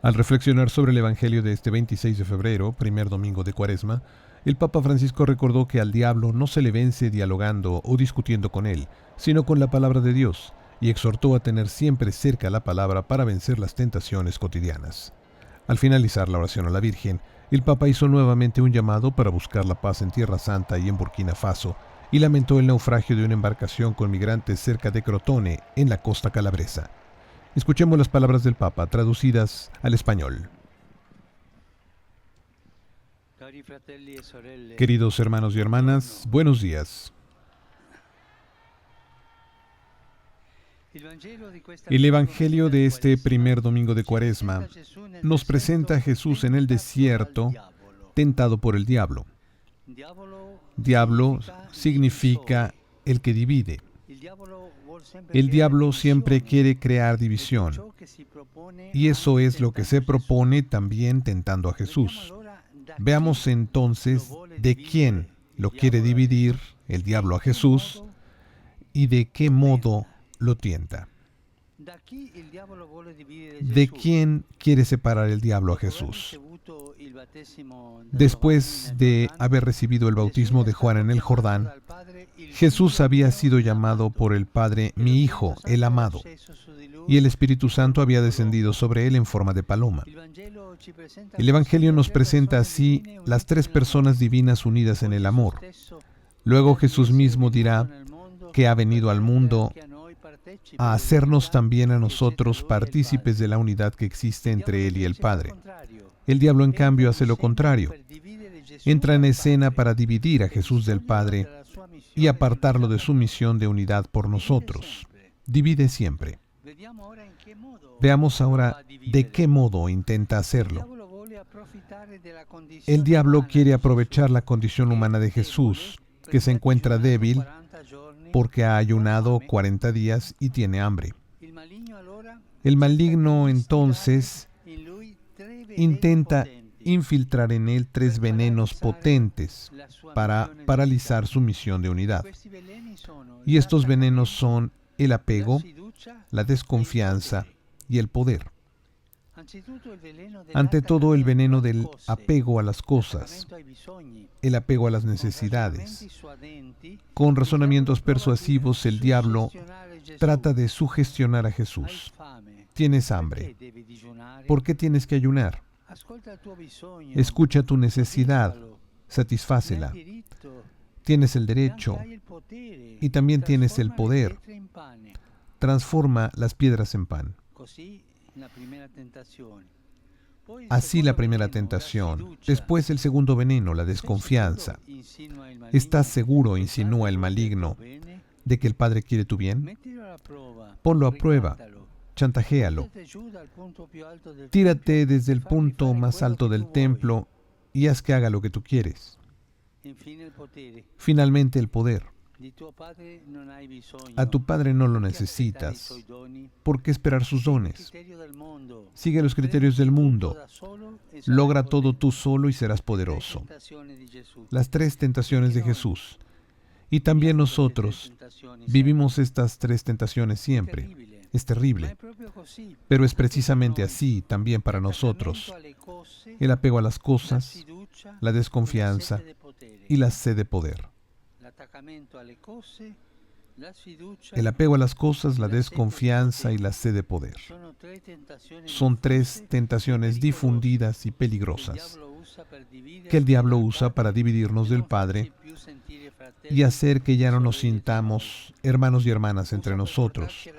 Al reflexionar sobre el Evangelio de este 26 de febrero, primer domingo de Cuaresma, el Papa Francisco recordó que al diablo no se le vence dialogando o discutiendo con él, sino con la palabra de Dios, y exhortó a tener siempre cerca la palabra para vencer las tentaciones cotidianas. Al finalizar la oración a la Virgen, el Papa hizo nuevamente un llamado para buscar la paz en Tierra Santa y en Burkina Faso, y lamentó el naufragio de una embarcación con migrantes cerca de Crotone, en la costa calabresa. Escuchemos las palabras del Papa, traducidas al español. Queridos hermanos y hermanas, buenos días. El Evangelio de este primer domingo de Cuaresma nos presenta a Jesús en el desierto, tentado por el diablo. Diablo significa el que divide. El diablo siempre quiere crear división, y eso es lo que se propone también tentando a Jesús. Veamos entonces de quién lo quiere dividir el diablo a Jesús y de qué modo lo tienta. ¿De quién quiere separar el diablo a Jesús? Después de haber recibido el bautismo de Juan en el Jordán, Jesús había sido llamado por el Padre mi Hijo, el amado, y el Espíritu Santo había descendido sobre él en forma de paloma. El Evangelio nos presenta así las tres personas divinas unidas en el amor. Luego Jesús mismo dirá que ha venido al mundo a hacernos también a nosotros partícipes de la unidad que existe entre Él y el Padre. El diablo, en cambio, hace lo contrario. Entra en escena para dividir a Jesús del Padre y apartarlo de su misión de unidad por nosotros. Divide siempre. Veamos ahora de qué modo intenta hacerlo. El diablo quiere aprovechar la condición humana de Jesús, que se encuentra débil porque ha ayunado 40 días y tiene hambre. El maligno entonces intenta infiltrar en él tres venenos potentes para paralizar su misión de unidad. Y estos venenos son el apego, la desconfianza y el poder. Ante todo, el veneno del apego a las cosas, el apego a las necesidades. Con razonamientos persuasivos, el diablo trata de sugestionar a Jesús. Tienes hambre. ¿Por qué tienes que ayunar? Escucha tu necesidad, satisfácela. Tienes el derecho y también tienes el poder. Transforma las piedras en pan. Así la primera tentación. Después el segundo veneno, la desconfianza. ¿Estás seguro, insinúa el maligno, de que el Padre quiere tu bien? Ponlo a prueba. Chantajéalo. Tírate desde el punto más alto del templo y haz que haga lo que tú quieres. Finalmente, el poder. A tu Padre no lo necesitas. ¿Por qué esperar sus dones? Sigue los criterios del mundo. Logra todo tú solo y serás poderoso. Las tres tentaciones de Jesús. Y también nosotros vivimos estas tres tentaciones siempre. Es terrible. Pero es precisamente así también para nosotros. El apego a las cosas, la desconfianza y la sed de poder. El apego a las cosas, la desconfianza y la sed de poder. Son tres tentaciones difundidas y peligrosas que el diablo usa para dividirnos del Padre y hacer que ya no nos sintamos hermanos y hermanas entre nosotros.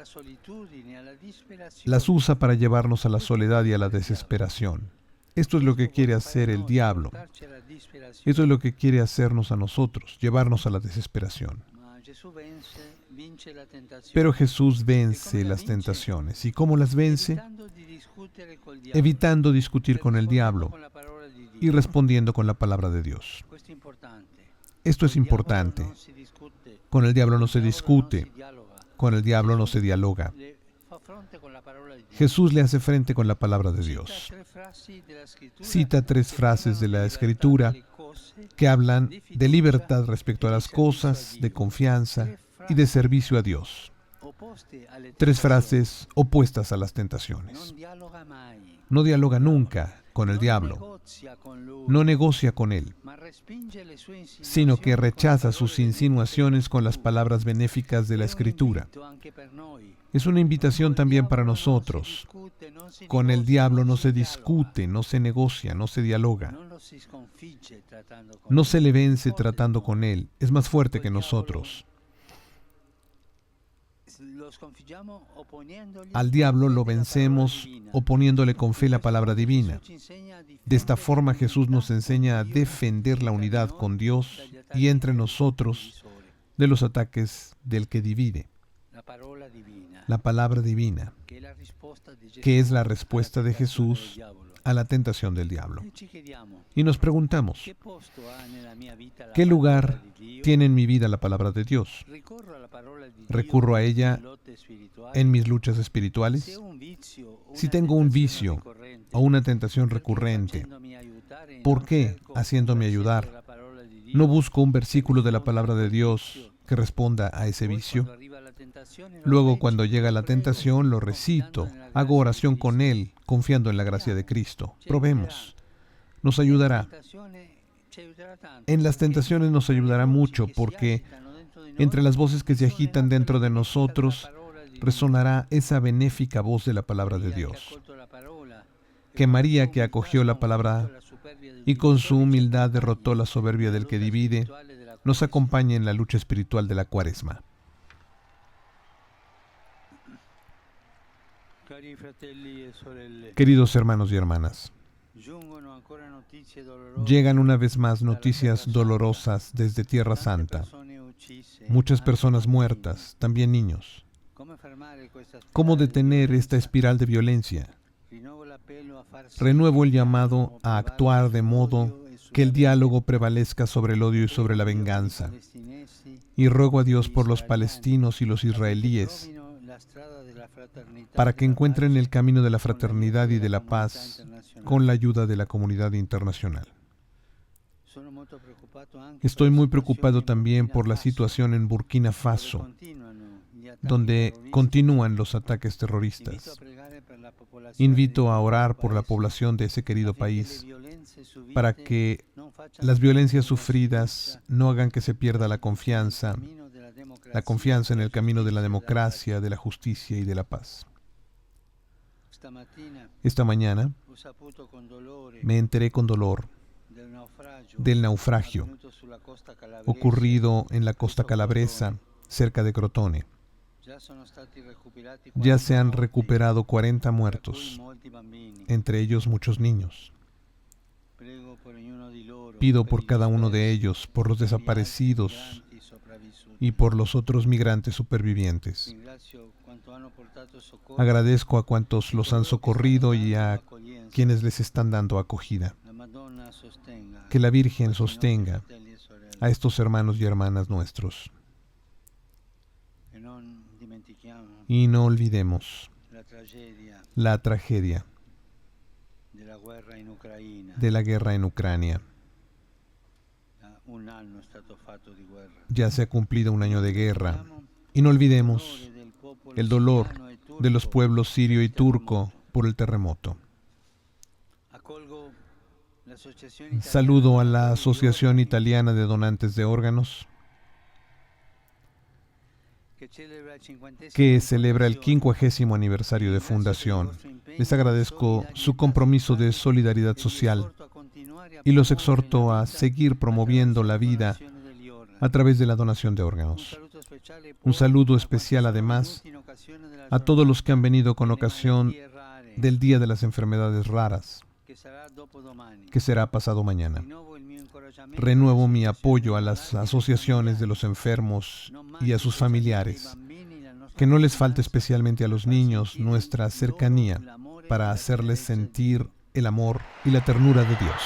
Las usa para llevarnos a la soledad y a la desesperación. Esto es lo que quiere hacer el diablo. Esto es lo que quiere hacernos a nosotros, llevarnos a la desesperación. Pero Jesús vence las tentaciones. ¿Y cómo las vence? Evitando discutir con el diablo y respondiendo con la palabra de Dios. Esto es importante. Con el diablo no se discute, con el diablo no se dialoga. Jesús le hace frente con la palabra de Dios. Cita tres frases de la Escritura que hablan de libertad respecto a las cosas, de confianza y de servicio a Dios. Tres frases opuestas a las tentaciones. No dialoga nunca con el diablo, no negocia con él, sino que rechaza sus insinuaciones con las palabras benéficas de la Escritura. Es una invitación también para nosotros. Con el diablo no se discute, no se negocia, no se dialoga. No se le vence tratando con él. Es más fuerte que nosotros. Al diablo lo vencemos oponiéndole con fe la palabra divina. De esta forma Jesús nos enseña a defender la unidad con Dios y entre nosotros de los ataques del que divide. La palabra divina, que es la respuesta de Jesús a la tentación del diablo. Y nos preguntamos, ¿qué lugar tiene en mi vida la palabra de Dios? ¿Recurro a ella en mis luchas espirituales? Si tengo un vicio o una tentación recurrente, ¿por qué, haciéndome ayudar, no busco un versículo de la palabra de Dios que responda a ese vicio? Luego, cuando llega la tentación, lo recito, hago oración con él, confiando en la gracia de Cristo. Probemos. Nos ayudará. En las tentaciones nos ayudará mucho porque entre las voces que se agitan dentro de nosotros resonará esa benéfica voz de la palabra de Dios. Que María, que acogió la palabra y con su humildad derrotó la soberbia del que divide, nos acompañe en la lucha espiritual de la Cuaresma. Queridos hermanos y hermanas, llegan una vez más noticias dolorosas desde Tierra Santa. Muchas personas muertas, también niños. ¿Cómo detener esta espiral de violencia? Renuevo el llamado a actuar de modo que el diálogo prevalezca sobre el odio y sobre la venganza. Y ruego a Dios por los palestinos y los israelíes, para que encuentren el camino de la fraternidad y de la paz con la ayuda de la comunidad internacional. Estoy muy preocupado también por la situación en Burkina Faso, donde continúan los ataques terroristas. Invito a orar por la población de ese querido país, para que las violencias sufridas no hagan que se pierda la confianza en el camino de la democracia, de la justicia y de la paz. Esta mañana me enteré con dolor del naufragio ocurrido en la costa calabresa, cerca de Crotone. Ya se han recuperado 40 muertos, entre ellos muchos niños. Pido por cada uno de ellos, por los desaparecidos y por los otros migrantes supervivientes. Agradezco a cuantos los han socorrido y a quienes les están dando acogida. Que la Virgen sostenga a estos hermanos y hermanas nuestros. Y no olvidemos la tragedia de la guerra en Ucrania. Ya se ha cumplido un año de guerra. Y no olvidemos el dolor de los pueblos sirio y turco por el terremoto. Saludo a la Asociación Italiana de Donantes de Órganos, que celebra el 50º aniversario de fundación. Les agradezco su compromiso de solidaridad social y los exhorto a seguir promoviendo la vida a través de la donación de órganos. Un saludo especial además a todos los que han venido con ocasión del Día de las Enfermedades Raras, que será pasado mañana. Renuevo mi apoyo a las asociaciones de los enfermos y a sus familiares. Que no les falte especialmente a los niños nuestra cercanía para hacerles sentir el amor y la ternura de Dios.